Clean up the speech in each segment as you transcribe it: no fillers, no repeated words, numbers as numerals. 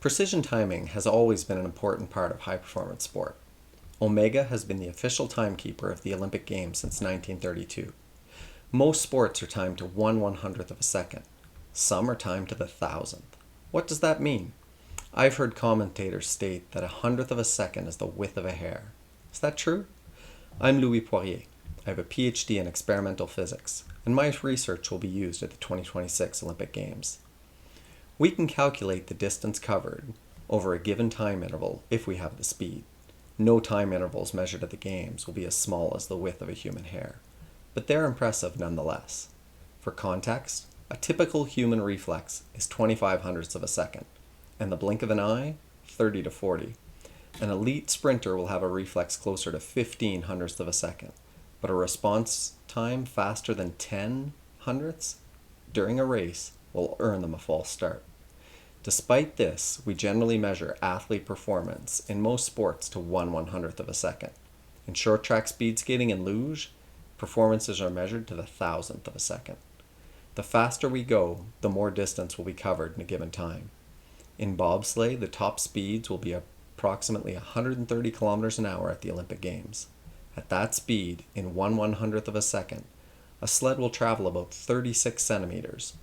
Precision timing has always been an important part of high-performance sport. Omega has been the official timekeeper of the Olympic Games since 1932. Most sports are timed to 1/100th of a second. Some are timed to the thousandth. What does that mean? I've heard commentators state that 100th of a second is the width of a hair. Is that true? I'm Louis Poirier. I have a PhD in experimental physics, and my research will be used at the 2026 Olympic Games. We can calculate the distance covered over a given time interval if we have the speed. No time intervals measured at the Games will be as small as the width of a human hair, but they're impressive nonetheless. For context, a typical human reflex is 25 hundredths of a second, and the blink of an eye, 30 to 40. An elite sprinter will have a reflex closer to 15 hundredths of a second, but a response time faster than 10 hundredths during a race will earn them a false start. Despite this, we generally measure athlete performance in most sports to 1/100th of a second. In short track speed skating and luge, performances are measured to the thousandth of a second. The faster we go, the more distance will be covered in a given time. In bobsleigh, the top speeds will be approximately 130 kilometers an hour at the Olympic Games. At that speed, in 1/100th of a second, a sled will travel about 36 centimeters,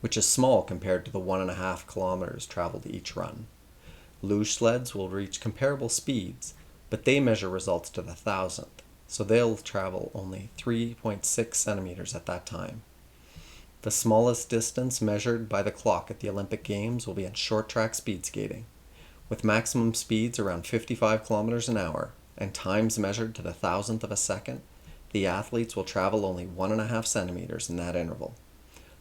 which is small compared to the 1.5 kilometers traveled each run. Luge sleds will reach comparable speeds, but they measure results to the thousandth, so they'll travel only 3.6 centimeters at that time. The smallest distance measured by the clock at the Olympic Games will be in short track speed skating. With maximum speeds around 55 kilometers an hour and times measured to the thousandth of a second, the athletes will travel only 1.5 centimeters in that interval.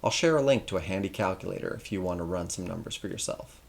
I'll share a link to a handy calculator if you want to run some numbers for yourself.